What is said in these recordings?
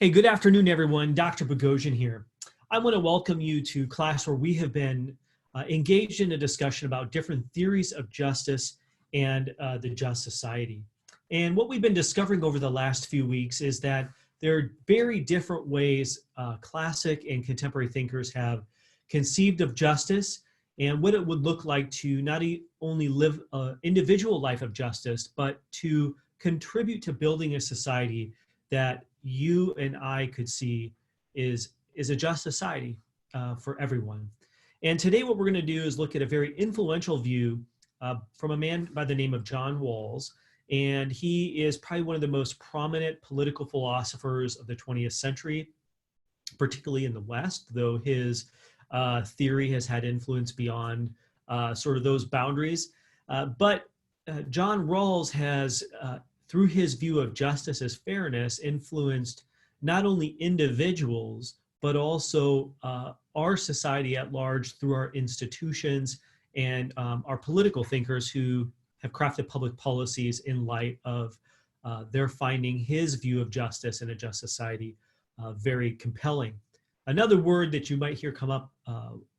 Hey, good afternoon, everyone. Dr. Bogosian here. I want to welcome you to class where we have been engaged in a discussion about different theories of justice and the just society. And what we've been discovering over the last few weeks is that there are very different ways classic and contemporary thinkers have conceived of justice and what it would look like to not only live an individual life of justice, but to contribute to building a society that you and I could see is a just society for everyone. And today what we're going to do is look at a very influential view from a man by the name of John Rawls. And he is probably one of the most prominent political philosophers of the 20th century, particularly in the West, though his theory has had influence beyond sort of those boundaries. But John Rawls has through his view of justice as fairness, influenced not only individuals, but also our society at large through our institutions and our political thinkers who have crafted public policies in light of their finding his view of justice in a just society very compelling. Another word that you might hear come up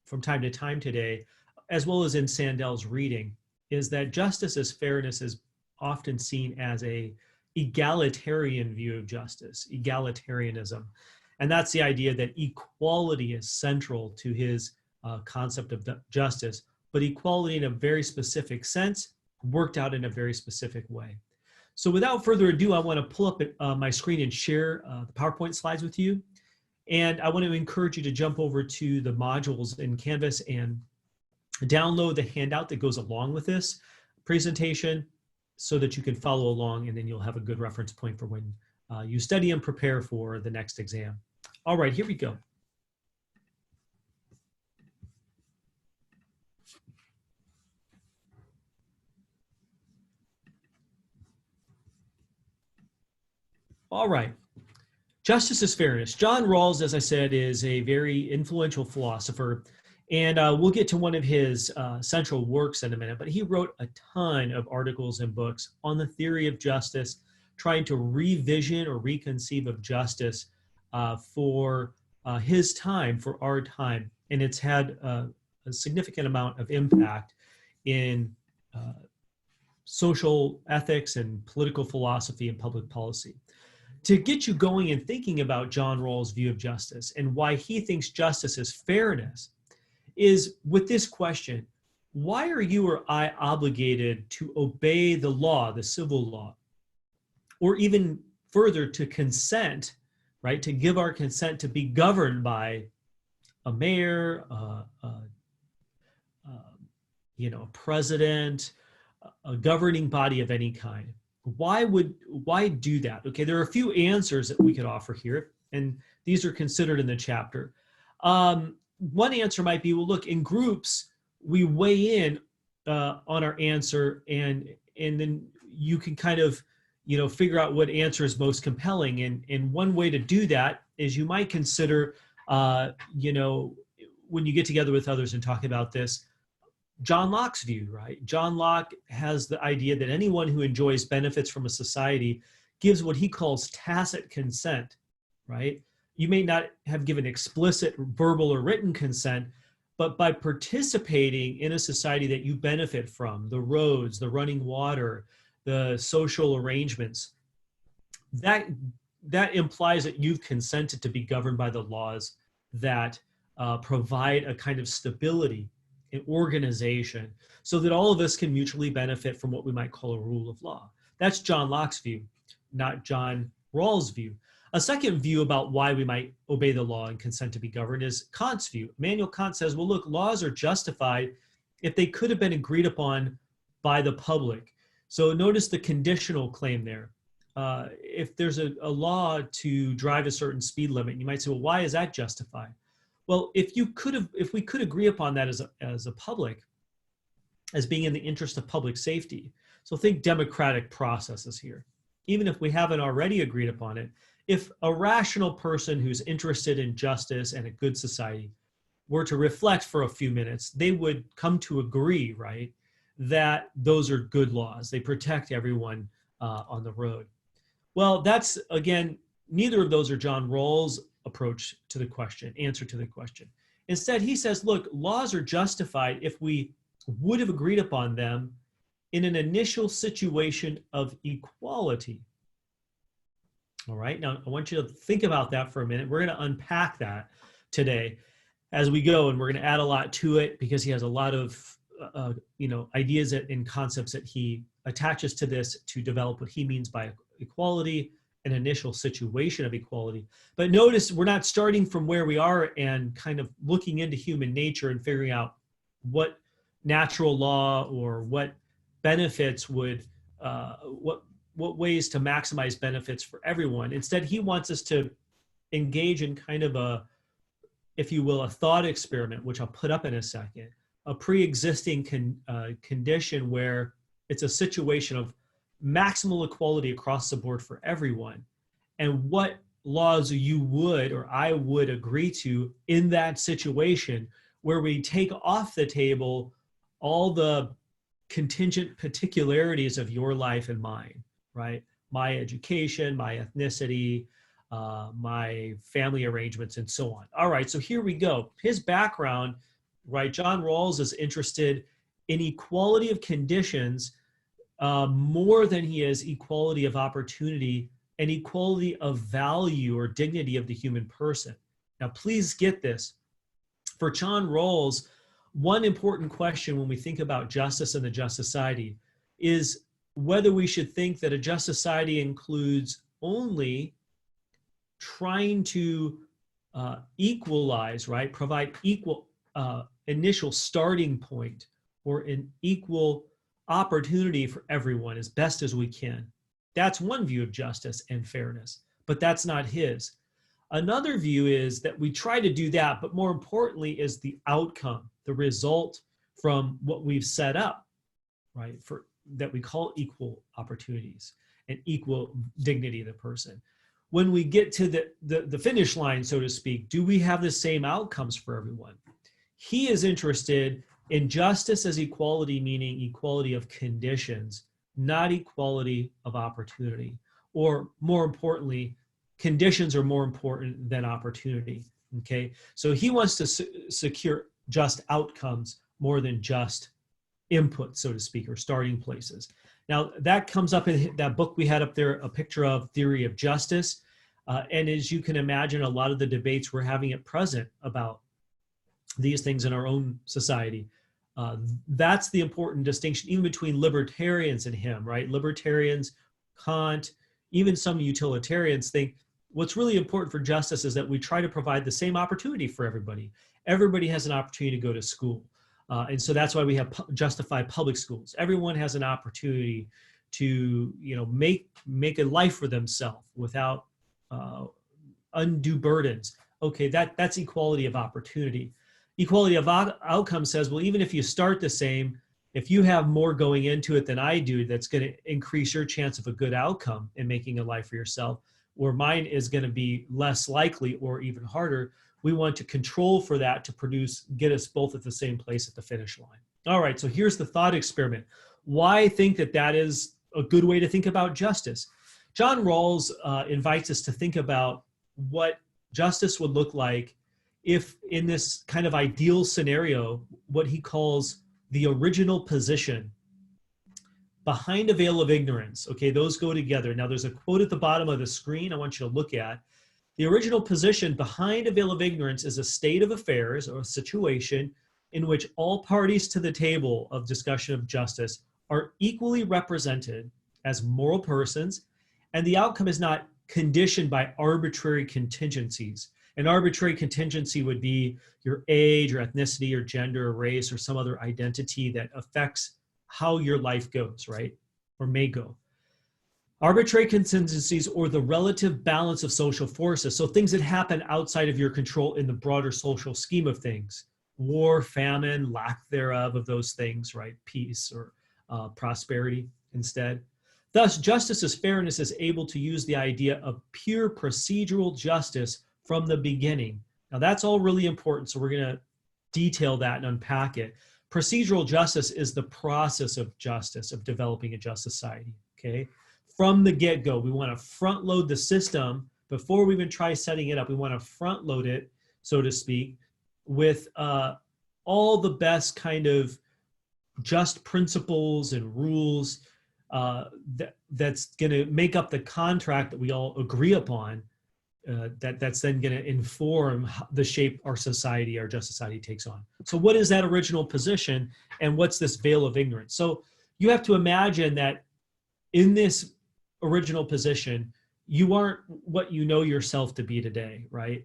from time to time today, as well as in Sandel's reading, is that justice as fairness is often seen as a egalitarian view of justice, egalitarianism. And that's the idea that equality is central to his concept of justice, but equality in a very specific sense, worked out in a very specific way. So without further ado, I want to pull up my screen and share the PowerPoint slides with you. And I want to encourage you to jump over to the modules in Canvas and download the handout that goes along with this presentation, so that you can follow along, and then you'll have a good reference point for when you study and prepare for the next exam. All right, here we go. All right, justice is fairness. John Rawls, as I said, is a very influential philosopher. And we'll get to one of his central works in a minute, but he wrote a ton of articles and books on the theory of justice, trying to revision or reconceive of justice for his time, for our time. And it's had a significant amount of impact in social ethics and political philosophy and public policy. To get you going and thinking about John Rawls' view of justice and why he thinks justice is fairness, is with this question: why are you or I obligated to obey the law, the civil law, or even further to consent, right, to give our consent to be governed by a mayor, a president, a governing body of any kind? Why do that? Okay, there are a few answers that we could offer here, and these are considered in the chapter. One answer might be, well, look, in groups, we weigh in on our answer, and then you can kind of, figure out what answer is most compelling. And one way to do that is you might consider, when you get together with others and talk about this, John Locke's view, right? John Locke has the idea that anyone who enjoys benefits from a society gives what he calls tacit consent, right? You may not have given explicit verbal or written consent, but by participating in a society that you benefit from, the roads, the running water, the social arrangements, that implies that you've consented to be governed by the laws that provide a kind of stability and organization so that all of us can mutually benefit from what we might call a rule of law. That's John Locke's view, not John Rawls' view. A second view about why we might obey the law and consent to be governed is Kant's view. Immanuel Kant says, well, look, laws are justified if they could have been agreed upon by the public. So notice the conditional claim there. If there's a law to drive a certain speed limit, you might say, well, why is that justified? Well, if we could agree upon that as a public, as being in the interest of public safety. So think democratic processes here. Even if we haven't already agreed upon it, if a rational person who's interested in justice and a good society were to reflect for a few minutes, they would come to agree, right, that those are good laws. They protect everyone on the road. Well, that's, again, neither of those are John Rawls' approach to the question, answer to the question. Instead, he says, look, laws are justified if we would have agreed upon them in an initial situation of equality. All right, now I want you to think about that for a minute. We're going to unpack that today as we go, and we're going to add a lot to it because he has a lot of ideas and concepts that he attaches to this to develop what he means by equality, an initial situation of equality. But notice we're not starting from where we are and kind of looking into human nature and figuring out what natural law or what benefits would, what ways to maximize benefits for everyone. Instead, he wants us to engage in kind of a, if you will, a thought experiment, which I'll put up in a second, a pre-existing condition where it's a situation of maximal equality across the board for everyone, and what laws you would or I would agree to in that situation where we take off the table all the contingent particularities of your life and mine, right? My education, my ethnicity, my family arrangements, and so on. All right, so here we go. His background, right? John Rawls is interested in equality of conditions more than he is equality of opportunity and equality of value or dignity of the human person. Now, please get this. For John Rawls, one important question when we think about justice and the just society is whether we should think that a just society includes only trying to equalize, right? Provide equal initial starting point or an equal opportunity for everyone as best as we can. That's one view of justice and fairness, but that's not his. Another view is that we try to do that, but more importantly is the outcome, the result from what we've set up, right? For that we call equal opportunities and equal dignity of the person. When we get to the finish line, so to speak, do we have the same outcomes for everyone? He is interested in justice as equality, meaning equality of conditions, not equality of opportunity. Or more importantly, conditions are more important than opportunity, okay? So he wants to secure just outcomes more than just input, so to speak, or starting places. Now, that comes up in that book we had up there, A Picture of Theory of Justice. And as you can imagine, a lot of the debates we're having at present about these things in our own society. That's the important distinction, even between libertarians and him, right? Libertarians, Kant, even some utilitarians think what's really important for justice is that we try to provide the same opportunity for everybody. Everybody has an opportunity to go to school. And so that's why we have justified public schools. Everyone has an opportunity to, make a life for themselves without undue burdens. Okay, that's equality of opportunity. Equality of outcome says, well, even if you start the same, if you have more going into it than I do, that's going to increase your chance of a good outcome in making a life for yourself, where mine is going to be less likely or even harder. We want to control for that to get us both at the same place at the finish line. All right, so here's the thought experiment. Why think that is a good way to think about justice? John Rawls invites us to think about what justice would look like if in this kind of ideal scenario, what he calls the original position behind a veil of ignorance. Okay, those go together. Now there's a quote at the bottom of the screen I want you to look at. The original position behind a veil of ignorance is a state of affairs or a situation in which all parties to the table of discussion of justice are equally represented as moral persons, and the outcome is not conditioned by arbitrary contingencies. An arbitrary contingency would be your age or ethnicity or gender or race or some other identity that affects how your life goes, right? Or may go. Arbitrary contingencies or the relative balance of social forces. So things that happen outside of your control in the broader social scheme of things. War, famine, lack thereof of those things, right? Peace or prosperity instead. Thus, justice as fairness is able to use the idea of pure procedural justice from the beginning. Now that's all really important, so we're going to detail that and unpack it. Procedural justice is the process of justice, of developing a just society, okay? From the get-go, we want to front load the system before we even try setting it up, we want to front load it, so to speak, with all the best kind of just principles and rules that's going to make up the contract that we all agree upon. That's then going to inform the shape our society, our just society, takes on. So what is that original position, and what's this veil of ignorance? So you have to imagine that in this original position, you aren't what you know yourself to be today, right?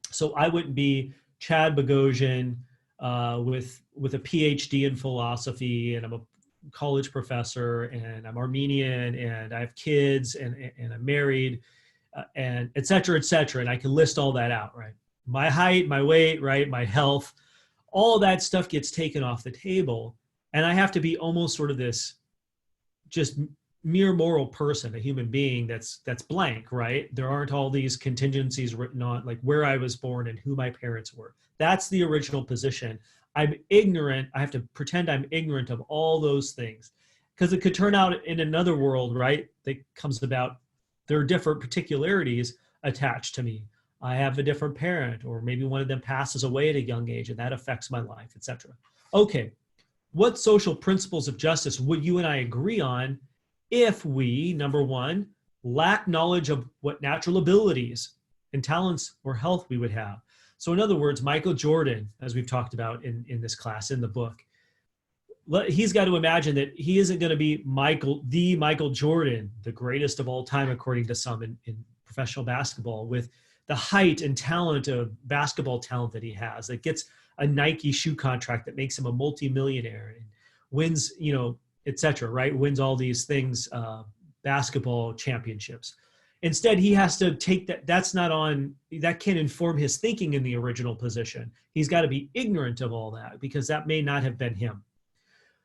So I wouldn't be Chad Boghossian with a PhD in philosophy, and I'm a college professor, and I'm Armenian, and I have kids, and I'm married, and et cetera, and I can list all that out, right? My height, my weight, right? My health, all that stuff gets taken off the table, and I have to be almost sort of this just mere moral person, a human being that's blank, right? There aren't all these contingencies written on, like where I was born and who my parents were. That's the original position. I'm ignorant. I have to pretend I'm ignorant of all those things, because it could turn out in another world, right, that comes about, there are different particularities attached to me. I have a different parent, or maybe one of them passes away at a young age, and that affects my life, etc. Okay, what social principles of justice would you and I agree on if we, number one, lack knowledge of what natural abilities and talents or health we would have? So in other words, Michael Jordan, as we've talked about in this class, in the book, he's got to imagine that he isn't going to be the Michael Jordan, the greatest of all time, according to some in professional basketball, with the height and talent of basketball talent that he has, that gets a Nike shoe contract that makes him a multimillionaire and wins, et cetera, right? Wins all these things, basketball championships. Instead, he has to take that. That can't inform his thinking in the original position. He's got to be ignorant of all that, because that may not have been him.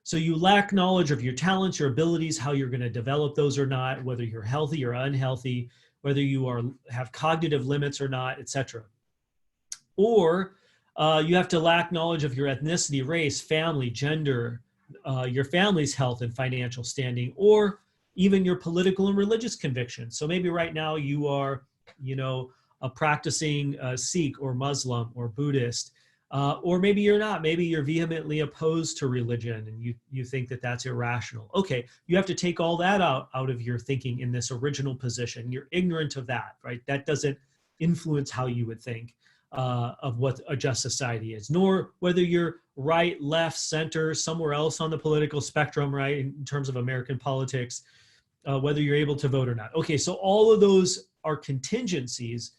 So you lack knowledge of your talents, your abilities, how you're going to develop those or not, whether you're healthy or unhealthy, whether you have cognitive limits or not, etc. Or you have to lack knowledge of your ethnicity, race, family, gender, your family's health and financial standing, or even your political and religious convictions. So maybe right now you are, a practicing Sikh or Muslim or Buddhist, or maybe you're not. Maybe you're vehemently opposed to religion and you think that that's irrational. Okay, you have to take all that out of your thinking in this original position. You're ignorant of that, right? That doesn't influence how you would think of what a just society is, nor whether you're right, left, center, somewhere else on the political spectrum, right, in terms of American politics, whether you're able to vote or not. Okay, so all of those are contingencies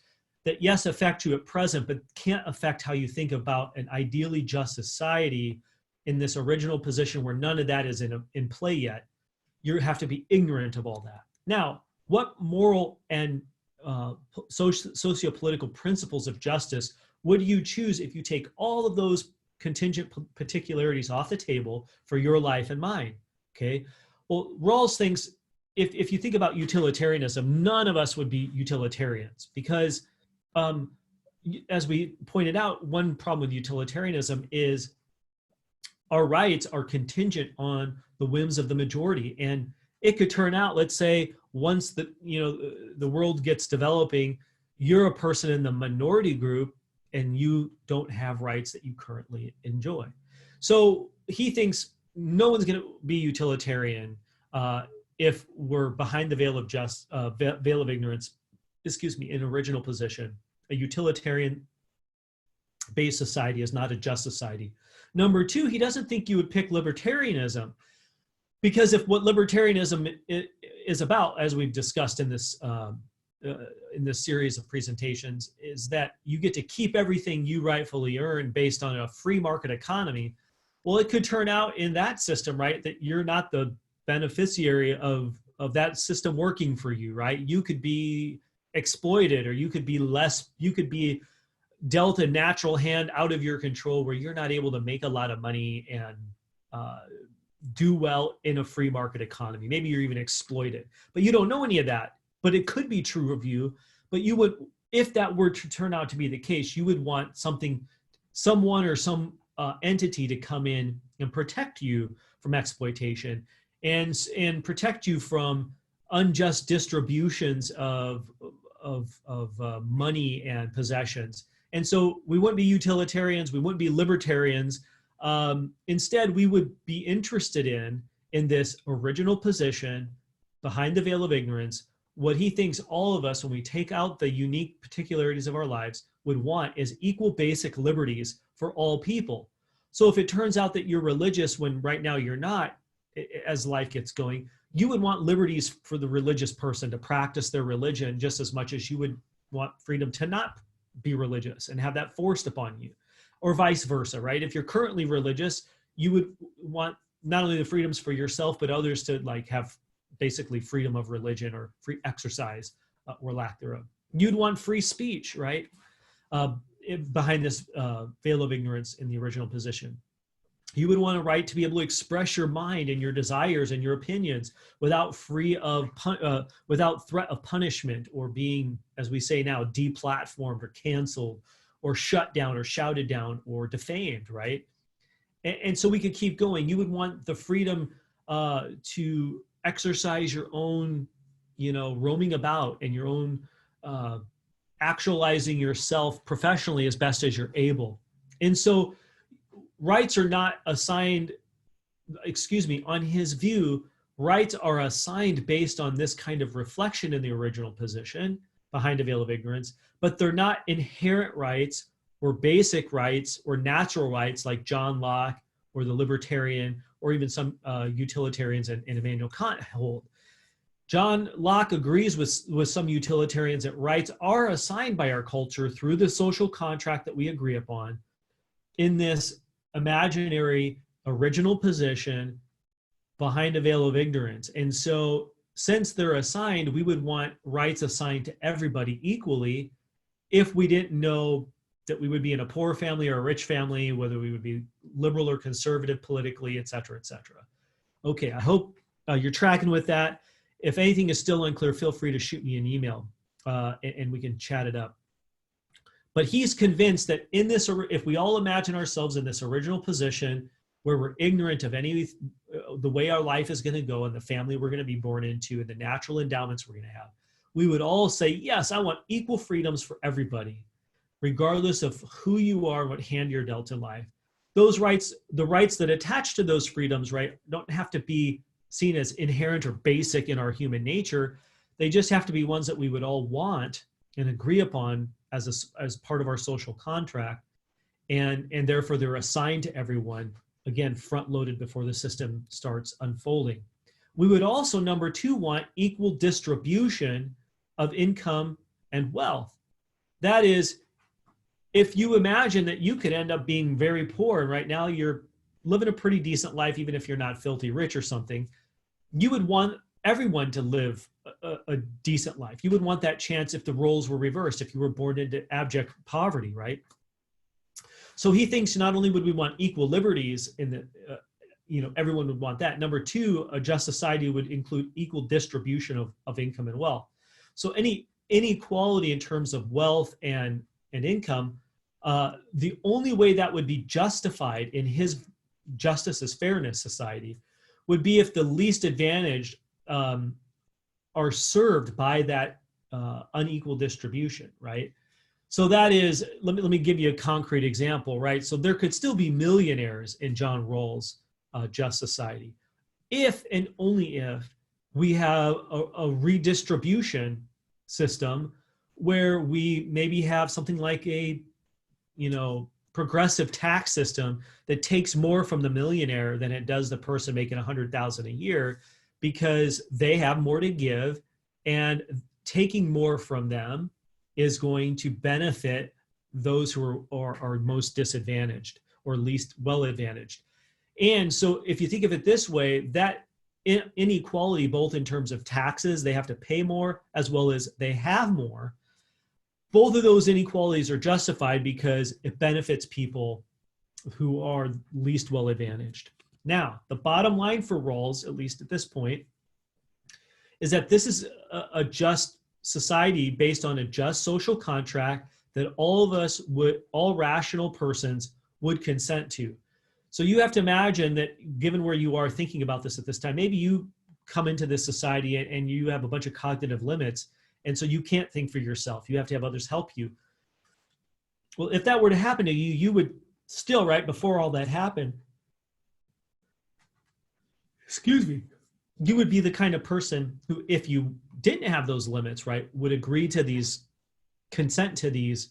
that, yes, affect you at present, but can't affect how you think about an ideally just society in this original position where none of that is in play yet. You have to be ignorant of all that. Now, what moral and socio-political principles of justice would you choose if you take all of those contingent particularities off the table for your life and mine? Okay, well, Rawls thinks if you think about utilitarianism, none of us would be utilitarians, because as we pointed out, one problem with utilitarianism is our rights are contingent on the whims of the majority. And it could turn out, let's say, once the world gets developing, you're a person in the minority group and you don't have rights that you currently enjoy. So he thinks no one's going to be utilitarian if we're behind the veil of ignorance, in original position. A utilitarian-based society is not a just society. Number two, he doesn't think you would pick libertarianism, because if what libertarianism is about, as we've discussed in this series of presentations, is that you get to keep everything you rightfully earn based on a free market economy. Well, it could turn out in that system, right, that you're not the beneficiary of that system working for you, right? You could be exploited, or you could be dealt a natural hand out of your control where you're not able to make a lot of money and do well in a free market economy. Maybe you're even exploited, but you don't know any of that. But it could be true of you. But you would, if that were to turn out to be the case, you would want someone or some entity to come in and protect you from exploitation and protect you from unjust distributions of money and possessions. And so we wouldn't be utilitarians, we wouldn't be libertarians. Instead, we would be interested in this original position behind the veil of ignorance. What he thinks all of us, when we take out the unique particularities of our lives, would want is equal basic liberties for all people. So if it turns out that you're religious when right now you're not, as life gets going, you would want liberties for the religious person to practice their religion just as much as you would want freedom to not be religious and have that forced upon you, or vice versa, right? If you're currently religious, you would want not only the freedoms for yourself, but others to like have basically freedom of religion or free exercise or lack thereof. You'd want free speech, right? Behind this veil of ignorance in the original position. You would want a right to be able to express your mind and your desires and your opinions without without threat of punishment or being, as we say now, deplatformed or canceled or shut down or shouted down or defamed, right? And so we could keep going. You would want the freedom to exercise your own, roaming about and your own actualizing yourself professionally as best as you're able. And so rights are not assigned, on his view, rights are assigned based on this kind of reflection in the original position behind a veil of ignorance, but they're not inherent rights or basic rights or natural rights like John Locke or the libertarian or even some utilitarians and Immanuel Kant hold. John Locke agrees with some utilitarians that rights are assigned by our culture through the social contract that we agree upon in this imaginary original position behind a veil of ignorance. And so since they're assigned, we would want rights assigned to everybody equally if we didn't know that we would be in a poor family or a rich family, whether we would be liberal or conservative politically, et cetera, et cetera. Okay, I hope you're tracking with that. If anything is still unclear, feel free to shoot me an email and we can chat it up. But he's convinced that in this, if we all imagine ourselves in this original position where we're ignorant of the way our life is going to go and the family we're going to be born into and the natural endowments we're going to have, we would all say, yes, I want equal freedoms for everybody, regardless of who you are, what hand you're dealt in life. Those rights, the rights that attach to those freedoms, right, don't have to be seen as inherent or basic in our human nature. They just have to be ones that we would all want and agree upon as part of our social contract. And therefore they're assigned to everyone, again, front-loaded before the system starts unfolding. We would also, number two, want equal distribution of income and wealth. That is, if you imagine that you could end up being very poor and right now you're living a pretty decent life, even if you're not filthy rich or something, you would want everyone to live a decent life. You would want that chance if the roles were reversed, if you were born into abject poverty, right? So he thinks not only would we want equal liberties in the, everyone would want that. Number two, a just society would include equal distribution of income and wealth. So any inequality in terms of wealth and income, the only way that would be justified in his justice as fairness society would be if the least advantaged are served by that unequal distribution, right? So that is, let me give you a concrete example, right? So there could still be millionaires in John Rawls' just society, if and only if we have a redistribution system where we maybe have something like a, progressive tax system that takes more from the millionaire than it does the person making $100,000 a year, because they have more to give, and taking more from them is going to benefit those who are most disadvantaged or least well advantaged. And so if you think of it this way, that inequality, both in terms of taxes, they have to pay more, as well as they have more, both of those inequalities are justified because it benefits people who are least well advantaged. Now, the bottom line for Rawls, at least at this point, is that this is a just society based on a just social contract that all rational persons would consent to. So you have to imagine that, given where you are thinking about this at this time, maybe you come into this society and you have a bunch of cognitive limits And so you can't think for yourself. You have to have others help you. Well, if that were to happen to you, you would still, right, before all that happened, excuse me, you would be the kind of person who, if you didn't have those limits, right, would agree to these, consent to these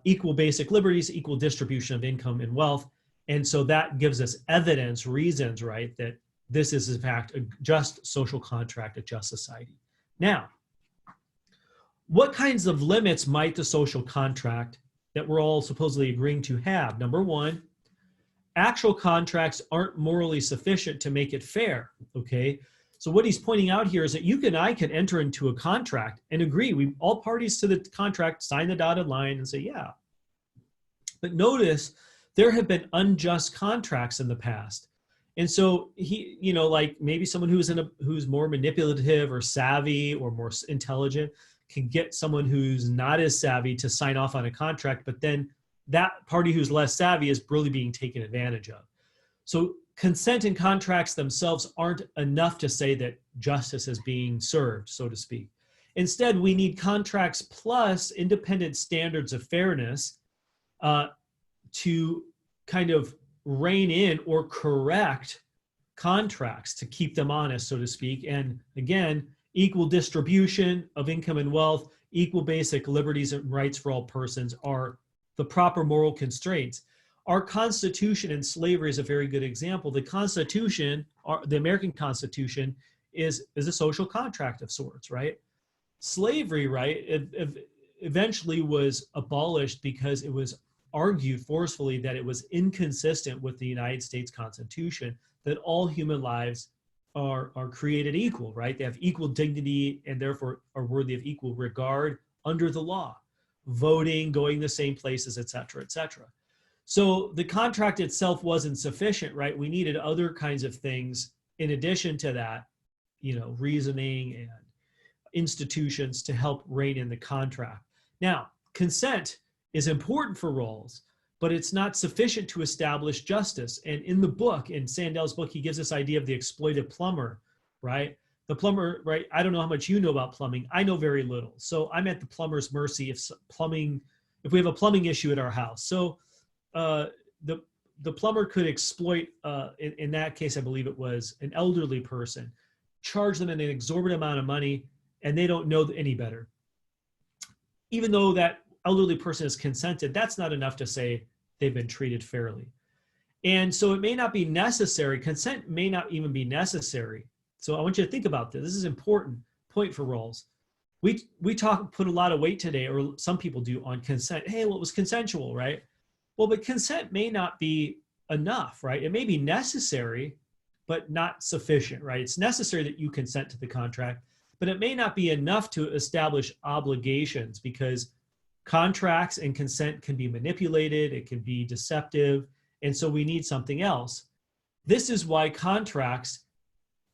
equal basic liberties, equal distribution of income and wealth. And so that gives us evidence, reasons, right, that this is in fact a just social contract, a just society. Now, what kinds of limits might the social contract that we're all supposedly agreeing to have? Number one, actual contracts aren't morally sufficient to make it fair, okay? So what he's pointing out here is that you and I can enter into a contract and agree. All parties to the contract sign the dotted line and say, yeah. But notice there have been unjust contracts in the past. And so he, like maybe someone who's more manipulative or savvy or more intelligent can get someone who's not as savvy to sign off on a contract, but then that party who's less savvy is really being taken advantage of. So consent and contracts themselves aren't enough to say that justice is being served, so to speak. Instead, we need contracts plus independent standards of fairness to kind of rein in or correct contracts to keep them honest, so to speak. And again, equal distribution of income and wealth, equal basic liberties and rights for all persons are the proper moral constraints. Our Constitution and slavery is a very good example. The Constitution, the American Constitution, is a social contract of sorts, right? Slavery, right, eventually was abolished because it was argued forcefully that it was inconsistent with the United States Constitution, that all human lives are created equal, right? They have equal dignity and therefore are worthy of equal regard under the law, voting, going the same places, et cetera, et cetera. So the contract itself wasn't sufficient, right? We needed other kinds of things in addition to that, reasoning and institutions to help rein in the contract. Now, consent is important for Rawls, but it's not sufficient to establish justice. And in the book, in Sandel's book, he gives this idea of the exploited plumber, right? The plumber, right? I don't know how much you know about plumbing. I know very little. So I'm at the plumber's mercy if we have a plumbing issue at our house. So the plumber could exploit, in that case, I believe it was an elderly person, charge them an exorbitant amount of money, and they don't know any better. Even though that elderly person has consented, that's not enough to say they've been treated fairly. And so it may not be necessary, consent may not even be necessary. So I want you to think about this. This is an important point for Rawls. We put a lot of weight today, or some people do, on consent. Hey, well, it was consensual, right? Well, but consent may not be enough, right? It may be necessary, but not sufficient, right? It's necessary that you consent to the contract, but it may not be enough to establish obligations, because contracts and consent can be manipulated, it can be deceptive, and so we need something else. This is why contracts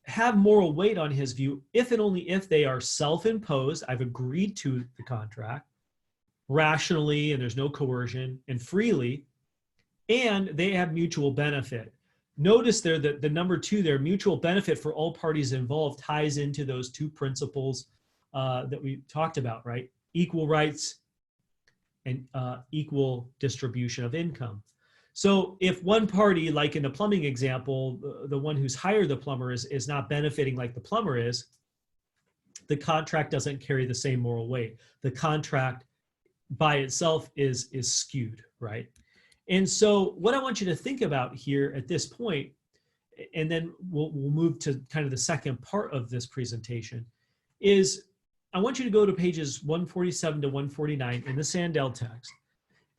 have moral weight on his view, if and only if they are self-imposed. I've agreed to the contract rationally, and there's no coercion, and freely, and they have mutual benefit. Notice there that the number two there, mutual benefit for all parties involved, ties into those two principles that we talked about, right? Equal rights and equal distribution of income. So if one party, like in the plumbing example, the one who's hired the plumber is not benefiting like the plumber is, the contract doesn't carry the same moral weight. The contract by itself is skewed, right? And so what I want you to think about here at this point, and then we'll move to kind of the second part of this presentation, is I want you to go to pages 147 to 149 in the Sandel text.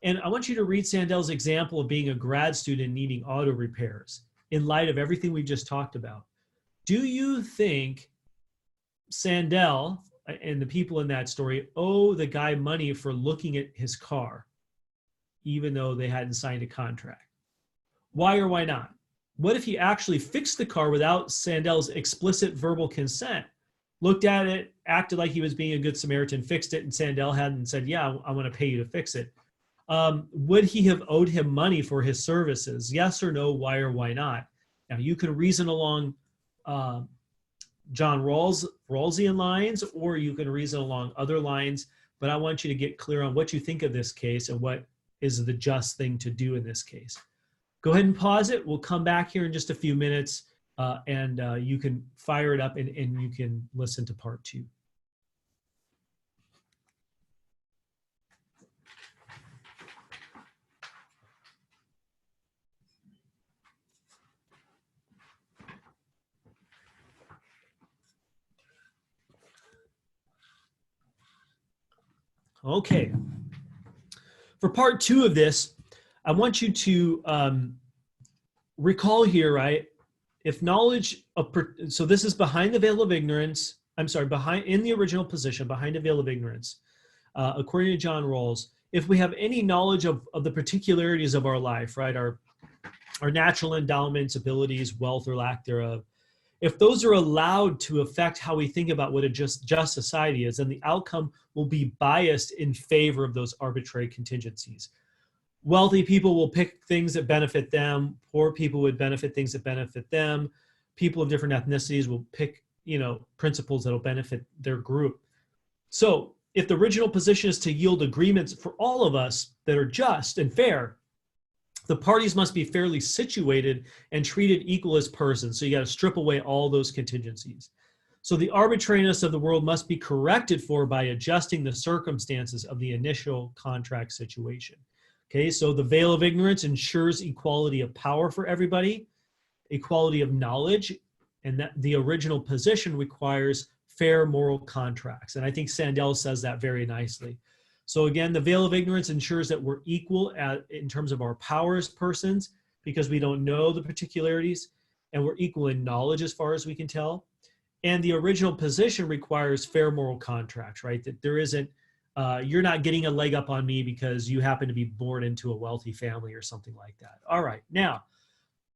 And I want you to read Sandel's example of being a grad student needing auto repairs in light of everything we just talked about. Do you think Sandel and the people in that story owe the guy money for looking at his car, even though they hadn't signed a contract? Why or why not? What if he actually fixed the car without Sandel's explicit verbal consent? Looked at it, acted like he was being a good Samaritan, fixed it, and Sandel hadn't said, yeah, I want to pay you to fix it. Would he have owed him money for his services? Yes or no, why or why not? Now, you can reason along John Rawlsian lines, or you can reason along other lines, but I want you to get clear on what you think of this case and what is the just thing to do in this case. Go ahead and pause it. We'll come back here in just a few minutes, and you can fire it up and you can listen to part 2. Okay. For part 2 of this, I want you to recall here, right? If knowledge of, so this is behind the veil of ignorance, in the original position, behind the veil of ignorance, according to John Rawls, if we have any knowledge of the particularities of our life, right? Our natural endowments, abilities, wealth or lack thereof, if those are allowed to affect how we think about what a just society is, then the outcome will be biased in favor of those arbitrary contingencies. Wealthy people will pick things that benefit them. Poor people would benefit things that benefit them. People of different ethnicities will pick, principles that will benefit their group. So if the original position is to yield agreements for all of us that are just and fair, the parties must be fairly situated and treated equal as persons. So you got to strip away all those contingencies. So the arbitrariness of the world must be corrected for by adjusting the circumstances of the initial contract situation. Okay, so the veil of ignorance ensures equality of power for everybody, equality of knowledge, and that the original position requires fair moral contracts. And I think Sandel says that very nicely. So again, the veil of ignorance ensures that we're equal in terms of our power as persons, because we don't know the particularities, and we're equal in knowledge as far as we can tell. And the original position requires fair moral contracts, right? That there isn't, you're not getting a leg up on me because you happen to be born into a wealthy family or something like that. All right, now,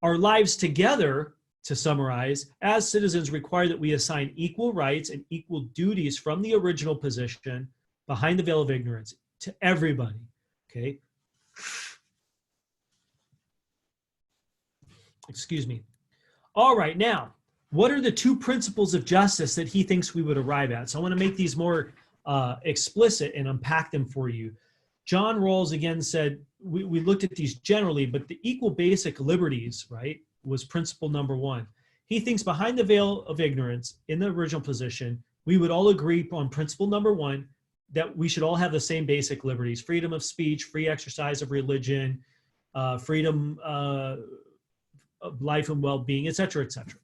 our lives together, to summarize, as citizens require that we assign equal rights and equal duties from the original position behind the veil of ignorance to everybody, okay? Excuse me. All right, now, what are the 2 principles of justice that he thinks we would arrive at? So I want to make these more explicit and unpack them for you. John Rawls, again, said, we looked at these generally, but the equal basic liberties, right, was principle number 1. He thinks behind the veil of ignorance, in the original position, we would all agree on principle number 1, that we should all have the same basic liberties: freedom of speech, free exercise of religion, freedom of life and well-being, et cetera, et cetera.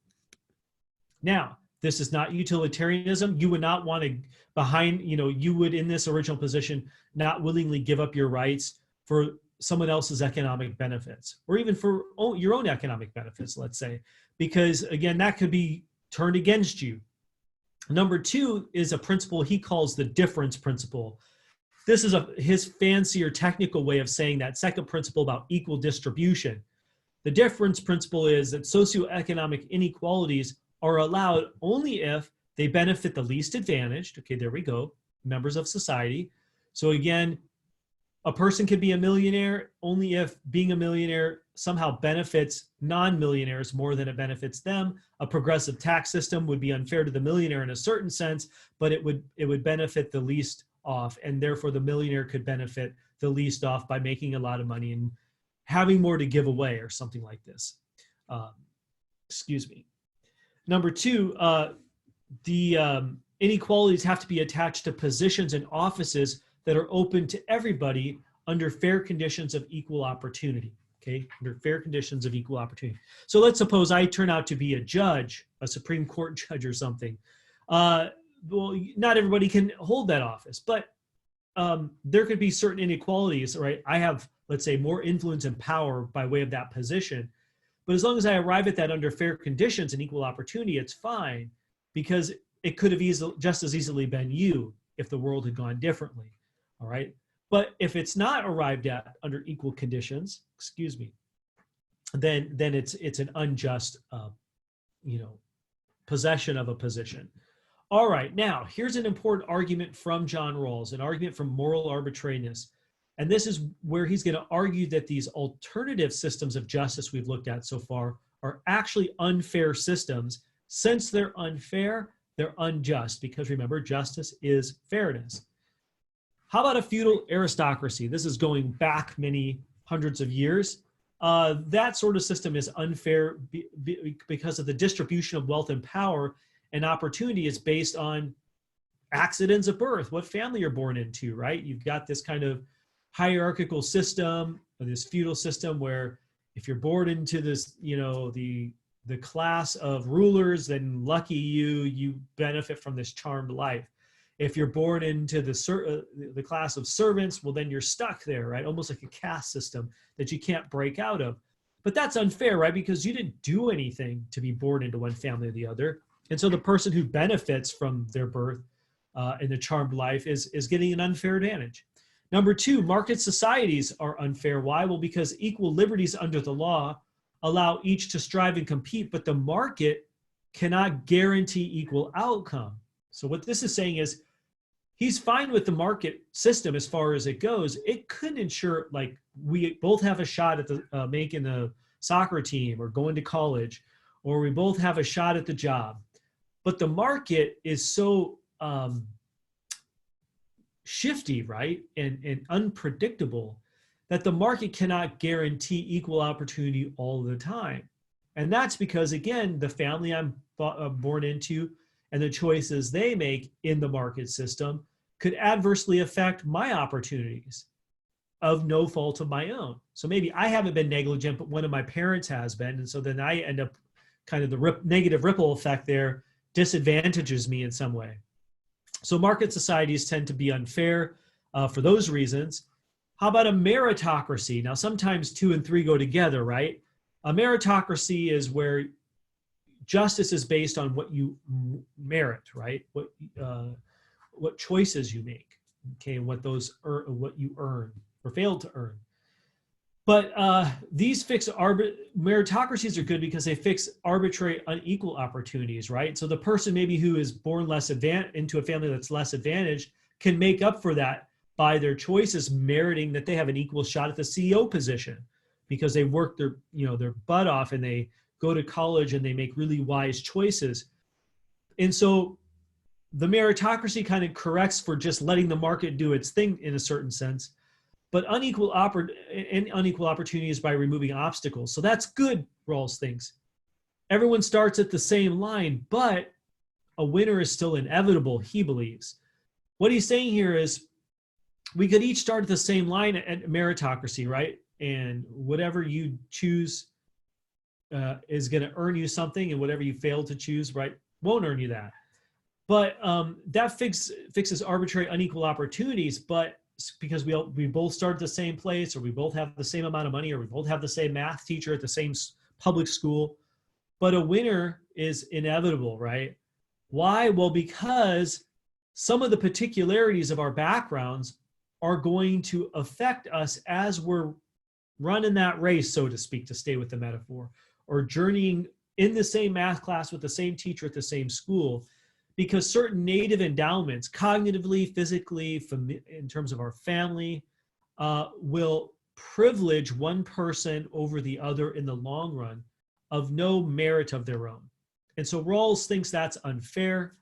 Now, this is not utilitarianism. You would not want to you would in this original position not willingly give up your rights for someone else's economic benefits, or even for your own economic benefits, let's say, because again, that could be turned against you. Number 2 is a principle he calls the difference principle. This is his fancier technical way of saying that second principle about equal distribution. The difference principle is that socioeconomic inequalities are allowed only if they benefit the least advantaged. Okay, there we go, members of society. So again, a person can be a millionaire only if being a millionaire somehow benefits non-millionaires more than it benefits them. A progressive tax system would be unfair to the millionaire in a certain sense, but it would benefit the least off, and therefore the millionaire could benefit the least off by making a lot of money and having more to give away or something like this. Excuse me. Number 2, the inequalities have to be attached to positions and offices that are open to everybody under fair conditions of equal opportunity, okay? Under fair conditions of equal opportunity. So let's suppose I turn out to be a judge, a Supreme Court judge or something. Well, not everybody can hold that office, but there could be certain inequalities, right? I have, let's say, more influence and power by way of that position. But as long as I arrive at that under fair conditions and equal opportunity, it's fine, because it could have just as easily been you if the world had gone differently. All right. But if it's not arrived at under equal conditions, excuse me, then it's an unjust, possession of a position. All right. Now, here's an important argument from John Rawls, an argument from moral arbitrariness. And this is where he's going to argue that these alternative systems of justice we've looked at so far are actually unfair systems Since they're unfair, they're unjust, because remember, justice is fairness. How about a feudal aristocracy? This is going back many hundreds of years. That sort of system is unfair because of the distribution of wealth and power and opportunity is based on accidents of birth, what family you're born into, right? You've got this kind of hierarchical system, this feudal system where if you're born into this, the class of rulers, then lucky you benefit from this charmed life. If you're born into the class of servants, well, then you're stuck there, right? Almost like a caste system that you can't break out of. But that's unfair, right? Because you didn't do anything to be born into one family or the other. And so the person who benefits from their birth in the charmed life is getting an unfair advantage. Number two, market societies are unfair. Why? Well, because equal liberties under the law allow each to strive and compete, but the market cannot guarantee equal outcome. So what this is saying is he's fine with the market system as far as it goes. It could ensure like we both have a shot at the making the soccer team or going to college, or we both have a shot at the job. But the market is so shifty, right, and unpredictable that the market cannot guarantee equal opportunity all the time. And that's because, again, the family I'm born into and the choices they make in the market system could adversely affect my opportunities of no fault of my own. So maybe I haven't been negligent, but one of my parents has been. And so then I end up kind of the negative ripple effect there disadvantages me in some way. So market societies tend to be unfair for those reasons. How about a meritocracy? Now, sometimes 2 and 3 go together, right? A meritocracy is where justice is based on what you merit, right? What choices you make, okay, and what you earn or fail to earn. But these meritocracies are good because they fix arbitrary unequal opportunities, right? So the person maybe who is born into a family that's less advantaged can make up for that by their choices, meriting that they have an equal shot at the CEO position because they work their butt off and they go to college and they make really wise choices. And so the meritocracy kind of corrects for just letting the market do its thing in a certain sense, but unequal opportunities by removing obstacles. So that's good, Rawls thinks. Everyone starts at the same line, but a winner is still inevitable, he believes. What he's saying here is we could each start at the same line at meritocracy, right? And whatever you choose is going to earn you something, and whatever you fail to choose, right, won't earn you that. But that fixes arbitrary unequal opportunities, but because we both start at the same place, or we both have the same amount of money, or we both have the same math teacher at the same public school, but a winner is inevitable, right? Why? Well, because some of the particularities of our backgrounds are going to affect us as we're running that race, so to speak, to stay with the metaphor, or journeying in the same math class with the same teacher at the same school, because certain native endowments, cognitively, physically, in terms of our family, will privilege one person over the other in the long run of no merit of their own. And so Rawls thinks that's unfair.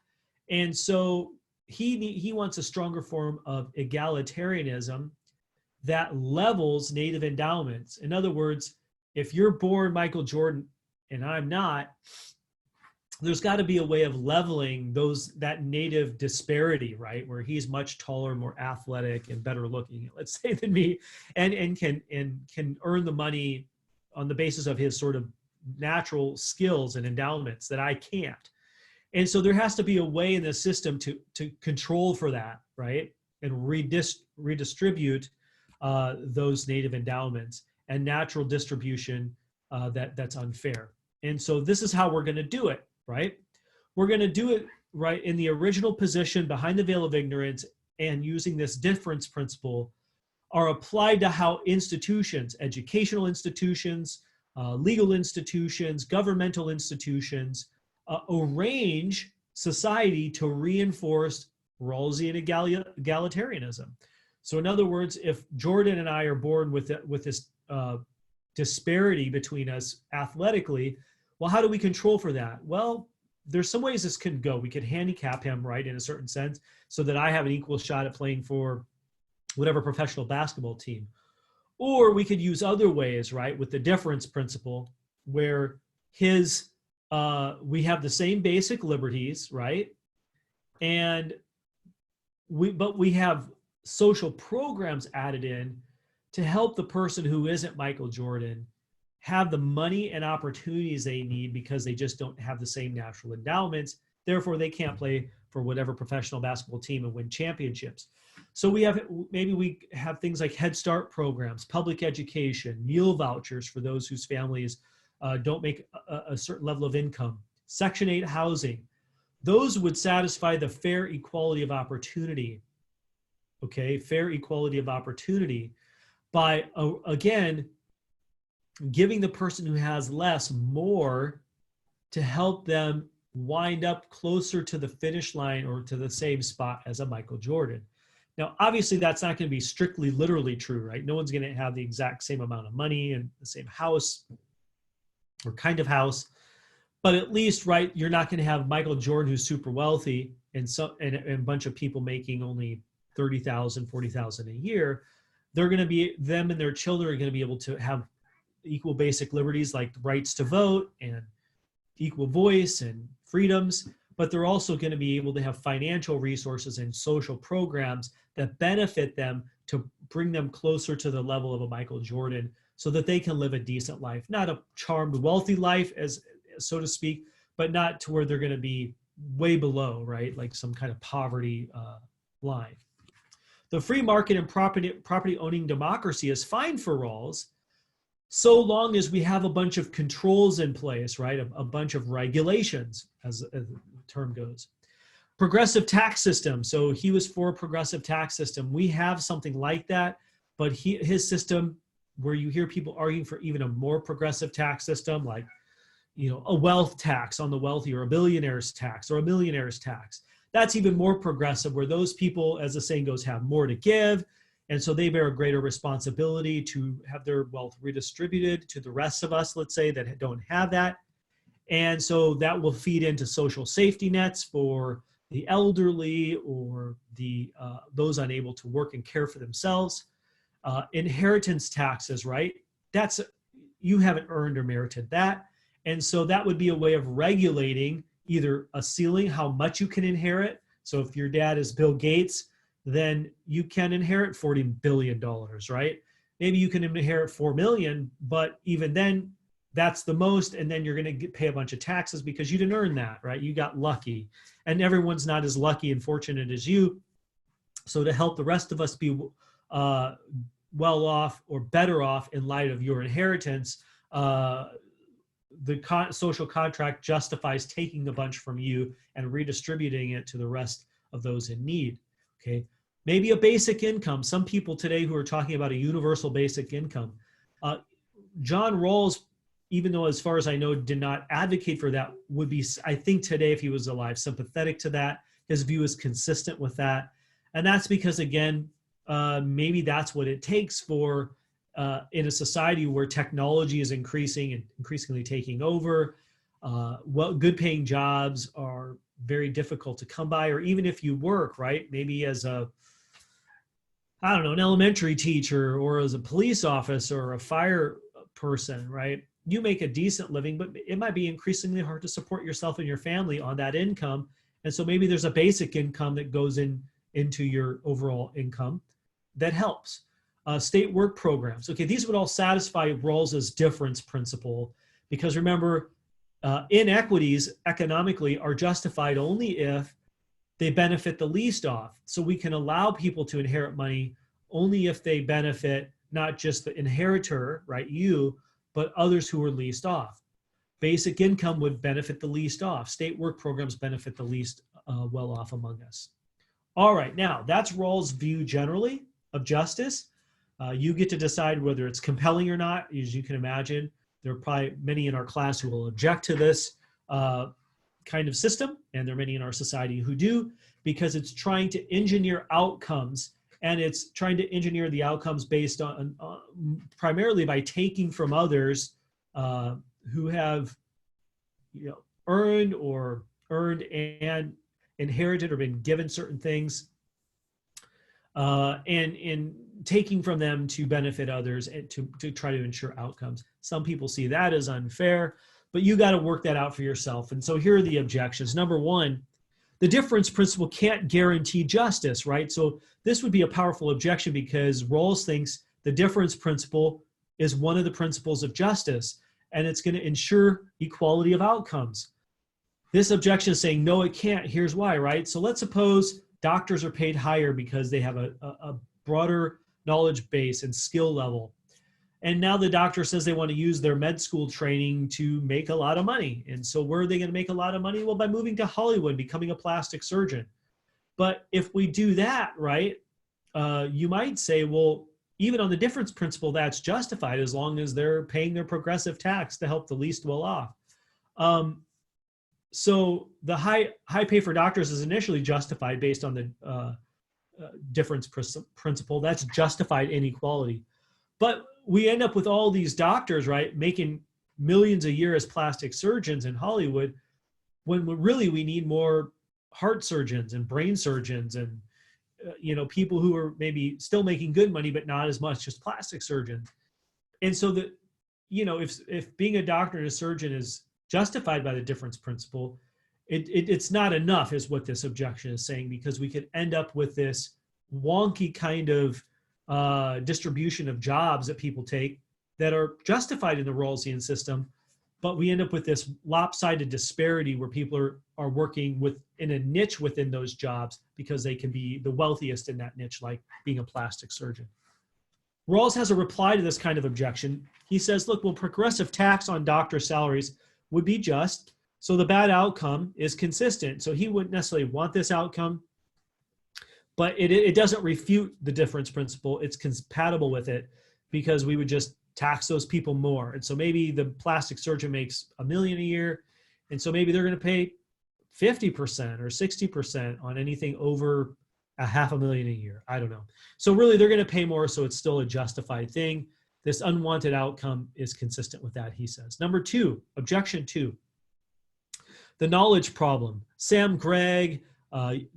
And so he wants a stronger form of egalitarianism that levels native endowments. In other words, if you're born Michael Jordan and I'm not, there's got to be a way of leveling that native disparity, right? Where he's much taller, more athletic, and better looking, let's say, than me, and can earn the money on the basis of his sort of natural skills and endowments that I can't. And so there has to be a way in the system to control for that, right? And redistribute those native endowments and natural distribution that's unfair. And so this is how we're going to do it, right? We're going to do it right in the original position behind the veil of ignorance, and using this difference principle are applied to how institutions, educational institutions, legal institutions, governmental institutions, arrange society to reinforce Rawlsian egalitarianism. So in other words, if Jordan and I are born with this disparity between us athletically, well, how do we control for that? Well, there's some ways this could go. We could handicap him, right, in a certain sense, so that I have an equal shot at playing for whatever professional basketball team. Or we could use other ways, right, with the difference principle, where we have the same basic liberties, right, and we have social programs added in to help the person who isn't Michael Jordan have the money and opportunities they need because they just don't have the same natural endowments. Therefore, they can't play for whatever professional basketball team and win championships. So we have things like Head Start programs, public education, meal vouchers for those whose families don't make a certain level of income, Section 8 housing. Those would satisfy the fair equality of opportunity. Okay, fair equality of opportunity by, again, giving the person who has less more to help them wind up closer to the finish line or to the same spot as a Michael Jordan. Now, obviously, that's not going to be strictly literally true, right? No one's going to have the exact same amount of money and the same house or kind of house. But at least, right, you're not going to have Michael Jordan, who's super wealthy, and a bunch of people making only $30,000, $40,000 a year. They're going to be, them and their children are going to be able to have equal basic liberties like rights to vote and equal voice and freedoms, but they're also going to be able to have financial resources and social programs that benefit them to bring them closer to the level of a Michael Jordan so that they can live a decent life, not a charmed, wealthy life, as so to speak, but not to where they're going to be way below, right? Like some kind of poverty line. The free market and property owning democracy is fine for Rawls, so long as we have a bunch of controls in place, right? A bunch of regulations, as the term goes. Progressive tax system. So he was for a progressive tax system. We have something like that, but his system, where you hear people arguing for even a more progressive tax system, like, you know, a wealth tax on the wealthy, or a billionaire's tax, or a millionaire's tax. That's even more progressive, where those people, as the saying goes, have more to give. And so they bear a greater responsibility to have their wealth redistributed to the rest of us, let's say, that don't have that. And so that will feed into social safety nets for the elderly or those unable to work and care for themselves. Inheritance taxes, right? That's, you haven't earned or merited that. And so that would be a way of regulating either a ceiling, how much you can inherit. So if your dad is Bill Gates, then you can inherit $40 billion, right? Maybe you can inherit 4 million, but even then, that's the most, and then you're going to pay a bunch of taxes because you didn't earn that, right? You got lucky, and everyone's not as lucky and fortunate as you. So to help the rest of us be well off or better off in light of your inheritance, the social contract justifies taking a bunch from you and redistributing it to the rest of those in need. Okay, maybe a basic income. Some people today who are talking about a universal basic income. John Rawls, even though as far as I know did not advocate for that, would be, I think today, if he was alive, sympathetic to that. His view is consistent with that. And that's because, again, maybe that's what it takes for in a society where technology is increasing and increasingly taking over. Good paying jobs are very difficult to come by, or even if you work, right? Maybe as an elementary teacher, or as a police officer, or a fire person, right? You make a decent living, but it might be increasingly hard to support yourself and your family on that income. And so maybe there's a basic income that goes into your overall income that helps. State work programs. Okay, these would all satisfy Rawls's difference principle, because remember, inequities economically are justified only if they benefit the least off. So we can allow people to inherit money only if they benefit not just the inheritor, right, you, but others who are least off. Basic income would benefit the least off. State work programs benefit the least well off among us. All right, now that's Rawls' view generally of justice. You get to decide whether it's compelling or not. As you can imagine, there are probably many in our class who will object to this kind of system, and there are many in our society who do, because it's trying to engineer outcomes, and it's trying to engineer the outcomes based on primarily by taking from others who have, earned or earned and inherited or been given certain things, and taking from them to benefit others and to try to ensure outcomes. Some people see that as unfair, but you got to work that out for yourself. And so here are the objections. Number one, the difference principle can't guarantee justice, right? So this would be a powerful objection because Rawls thinks the difference principle is one of the principles of justice, and it's going to ensure equality of outcomes. This objection is saying, no, it can't. Here's why, right? So let's suppose doctors are paid higher because they have a broader knowledge base and skill level. And now the doctor says they want to use their med school training to make a lot of money. And so where are they going to make a lot of money? Well, by moving to Hollywood, becoming a plastic surgeon. But if we do that, right, you might say, well, even on the difference principle, that's justified as long as they're paying their progressive tax to help the least well off. So the high pay for doctors is initially justified based on the difference principle. That's justified inequality. But we end up with all these doctors, right, making millions a year as plastic surgeons in Hollywood, when really we need more heart surgeons and brain surgeons and people who are maybe still making good money but not as much as plastic surgeons. And so that if being a doctor and a surgeon is justified by the difference principle, it's not enough, is what this objection is saying, because we could end up with this wonky kind of distribution of jobs that people take that are justified in the Rawlsian system, but we end up with this lopsided disparity where people are working in a niche within those jobs because they can be the wealthiest in that niche, like being a plastic surgeon. Rawls has a reply to this kind of objection. He says, look, well, progressive tax on doctor salaries would be just, so the bad outcome is consistent. So he wouldn't necessarily want this outcome, but it doesn't refute the difference principle. It's compatible with it because we would just tax those people more. And so maybe the plastic surgeon makes $1 million a year, and so maybe they're going to pay 50% or 60% on anything over $500,000 a year. I don't know. So really they're going to pay more, so it's still a justified thing. This unwanted outcome is consistent with that, he says. Number two, objection two, the knowledge problem. Sam Gregg,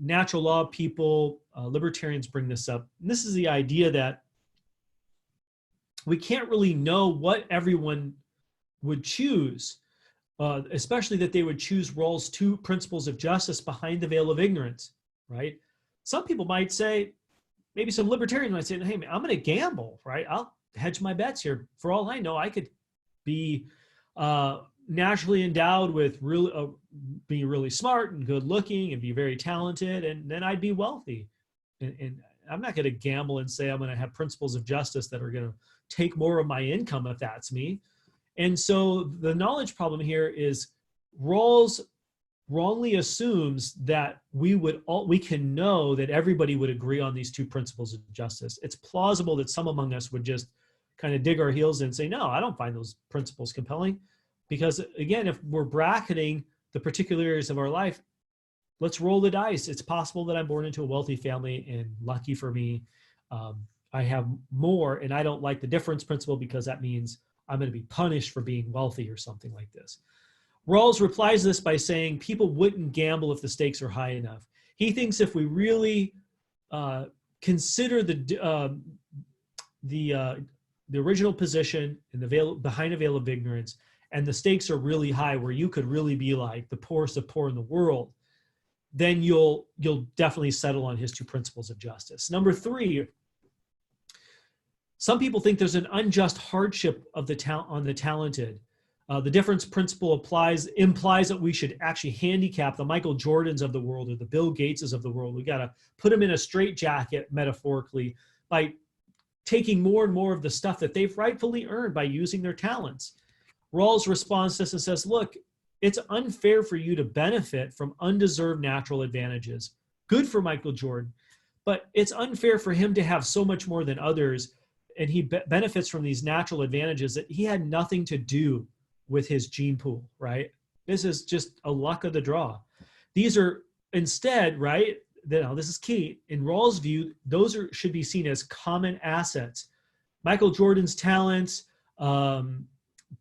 natural law people, libertarians bring this up. And this is the idea that we can't really know what everyone would choose, especially that they would choose Rawls' two principles of justice behind the veil of ignorance, right? Some people might say, maybe some libertarians might say, hey, man, I'm going to gamble, right? I'll hedge my bets here. For all I know, I could be naturally endowed with being really smart and good looking and be very talented, and then I'd be wealthy. And I'm not going to gamble and say I'm going to have principles of justice that are going to take more of my income if that's me. And so the knowledge problem here is Rawls wrongly assumes that we can know that everybody would agree on these two principles of justice. It's plausible that some among us would just kind of dig our heels in and say, no, I don't find those principles compelling. Because again, if we're bracketing the particular areas of our life, let's roll the dice. It's possible that I'm born into a wealthy family, and lucky for me, I have more, and I don't like the difference principle because that means I'm going to be punished for being wealthy or something like this. Rawls replies to this by saying people wouldn't gamble if the stakes are high enough. He thinks if we really consider the original position in the veil, behind a veil of ignorance, and the stakes are really high where you could really be like the poorest of poor in the world, then you'll definitely settle on his two principles of justice. Number three, some people think there's an unjust hardship on the talented. The difference principle implies that we should actually handicap the Michael Jordans of the world or the Bill Gateses of the world. We got to put them in a straitjacket, metaphorically, by taking more and more of the stuff that they've rightfully earned by using their talents. Rawls responds to this and says, look, it's unfair for you to benefit from undeserved natural advantages. Good for Michael Jordan, but it's unfair for him to have so much more than others, and he benefits from these natural advantages that he had nothing to do with his gene pool, right? This is just a luck of the draw. These are instead, right, this is key, in Rawls' view, those should be seen as common assets. Michael Jordan's talents,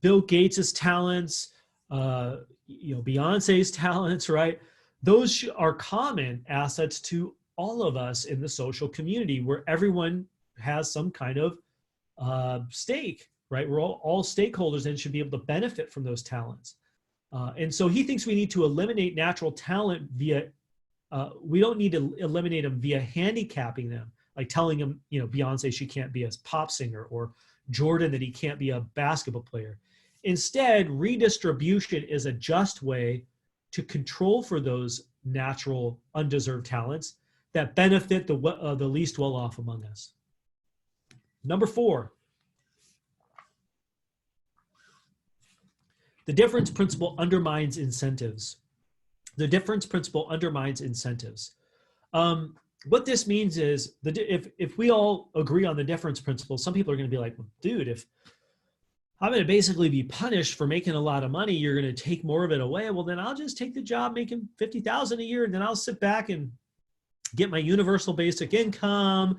Bill Gates's talents, Beyonce's talents, right? Those are common assets to all of us in the social community where everyone has some kind of stake, right? We're all stakeholders and should be able to benefit from those talents. And so he thinks we need to eliminate natural talent via, we don't need to eliminate them via handicapping them, like telling them, Beyonce, she can't be a pop singer, or Jordan, that he can't be a basketball player. Instead, redistribution is a just way to control for those natural, undeserved talents that benefit the least well-off among us. Number 4, the difference principle undermines incentives. The difference principle undermines incentives. What this means is, if we all agree on the difference principle, some people are going to be like, well, dude, if I'm going to basically be punished for making a lot of money, you're going to take more of it away. Well, then I'll just take the job making $50,000 a year, and then I'll sit back and get my universal basic income,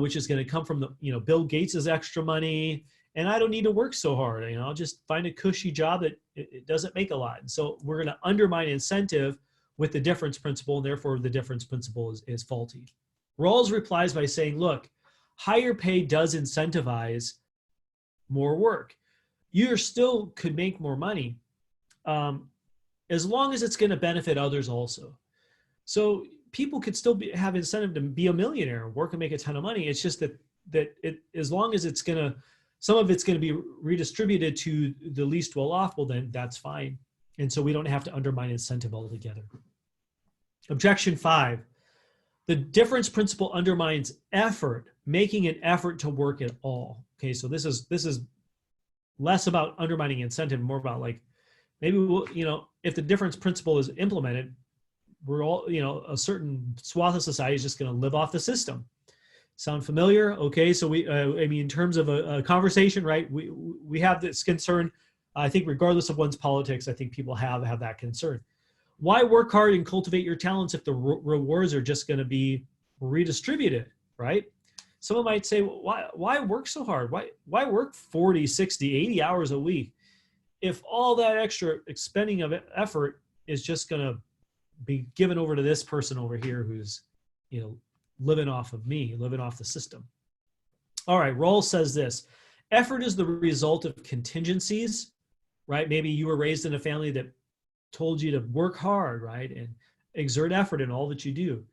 which is going to come from the, Bill Gates's extra money, and I don't need to work so hard. I'll just find a cushy job that it doesn't make a lot. And so we're going to undermine incentive with the difference principle, and therefore the difference principle is faulty. Rawls replies by saying, look, higher pay does incentivize more work. You still could make more money as long as it's going to benefit others also. So people could still have incentive to be a millionaire, work and make a ton of money. It's just that as long as some of it's going to be redistributed to the least well-off, well, then that's fine. And so we don't have to undermine incentive altogether. Objection 5, the difference principle undermines effort, making an effort to work at all. Okay, so this is less about undermining incentive, more about like, maybe we'll, if the difference principle is implemented, we're all, a certain swath of society is just going to live off the system. Sound familiar? Okay, so in terms of a conversation, right? We have this concern. I think regardless of one's politics, I think people have that concern. Why work hard and cultivate your talents if the rewards are just going to be redistributed, right? Someone might say, well, why work so hard? Why work 40, 60, 80 hours a week if all that extra expending of effort is just going to be given over to this person over here who's, living off of me, living off the system? All right, Rawls says this: effort is the result of contingencies, right? Maybe you were raised in a family that told you to work hard, right? And exert effort in all that you do.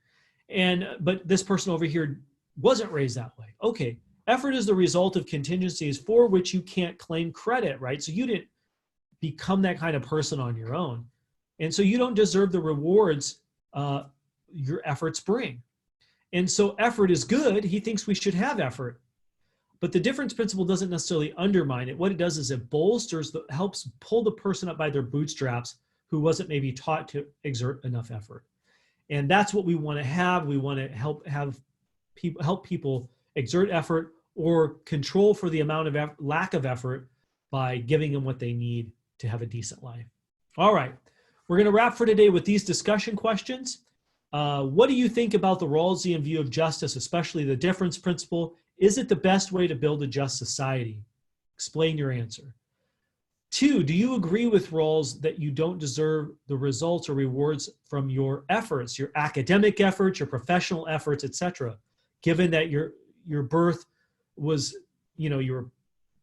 But this person over here wasn't raised that way. Okay, effort is the result of contingencies for which you can't claim credit, right? So you didn't become that kind of person on your own. And so you don't deserve the rewards your efforts bring. And so effort is good. He thinks we should have effort. But the difference principle doesn't necessarily undermine it. What it does is it bolsters, helps pull the person up by their bootstraps who wasn't maybe taught to exert enough effort. And that's what we want to have. We want to help people exert effort or control for the amount of lack of effort by giving them what they need to have a decent life. All right, we're going to wrap for today with these discussion questions. What do you think about the Rawlsian view of justice, especially the difference principle? Is it the best way to build a just society? Explain your answer. 2, do you agree with Rawls that you don't deserve the results or rewards from your efforts, your academic efforts, your professional efforts, etc., given that your birth was, you were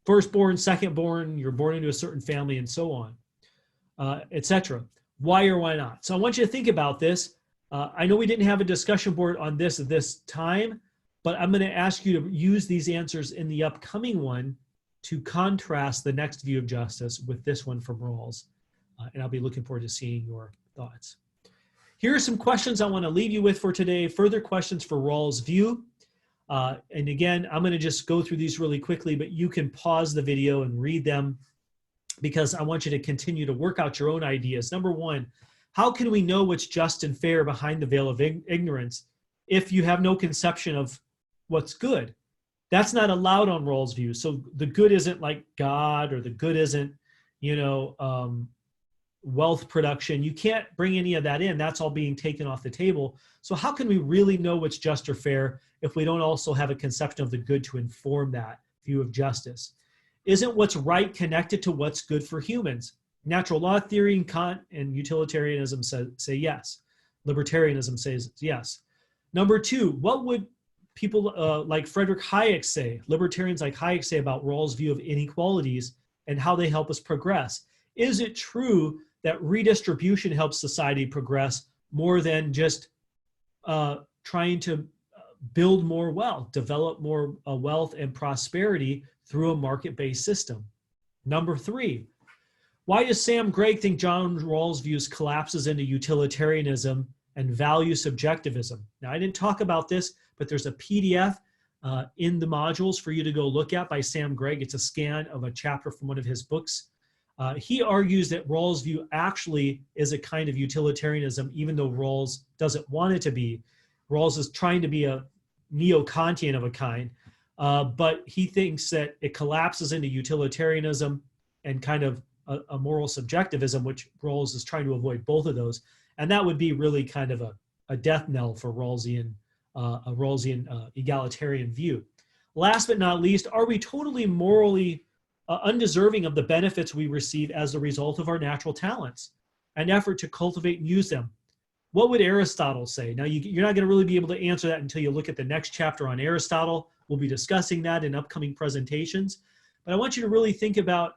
firstborn, secondborn, you're born into a certain family, and so on, etc.? Why or why not? So I want you to think about this. I know we didn't have a discussion board on this at this time, but I'm going to ask you to use these answers in the upcoming one to contrast the next view of justice with this one from Rawls. And I'll be looking forward to seeing your thoughts. Here are some questions I want to leave you with for today. Further questions for Rawls' view. And again, I'm going to just go through these really quickly, but you can pause the video and read them because I want you to continue to work out your own ideas. Number 1, how can we know what's just and fair behind the veil of ignorance if you have no conception of what's good? That's not allowed on Rawls' view. So the good isn't like God, or the good isn't, wealth production. You can't bring any of that in. That's all being taken off the table. So how can we really know what's just or fair if we don't also have a conception of the good to inform that view of justice? Isn't what's right connected to what's good for humans? Natural law theory and Kant and utilitarianism say yes. Libertarianism says yes. Number two, what would people like Friedrich Hayek say, libertarians like Hayek say about Rawls' view of inequalities and how they help us progress? Is it true that redistribution helps society progress more than just trying to build more wealth, develop more wealth and prosperity through a market-based system? Number three, why does Sam Gregg think John Rawls' views collapses into utilitarianism and value subjectivism? Now, I didn't talk about this, but there's a PDF in the modules for you to go look at by Sam Gregg. It's a scan of a chapter from one of his books. He argues that Rawls' view actually is a kind of utilitarianism, even though Rawls doesn't want it to be. Rawls is trying to be a neo-Kantian of a kind, but he thinks that it collapses into utilitarianism and kind of a moral subjectivism, which Rawls is trying to avoid both of those. And that would be really kind of a death knell for a Rawlsian egalitarian view. Last but not least, are we totally morally undeserving of the benefits we receive as a result of our natural talents, an effort to cultivate and use them? What would Aristotle say? Now, you're not going to really be able to answer that until you look at the next chapter on Aristotle. We'll be discussing that in upcoming presentations. But I want you to really think about,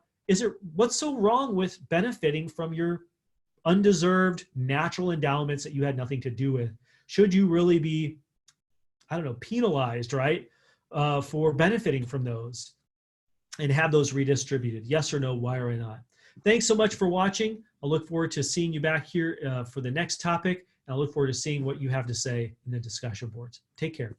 what's so wrong with benefiting from your undeserved natural endowments that you had nothing to do with? Should you really be, I don't know, penalized, right, for benefiting from those and have those redistributed? Yes or no, why or not? Thanks so much for watching. I look forward to seeing you back here for the next topic. And I look forward to seeing what you have to say in the discussion boards. Take care.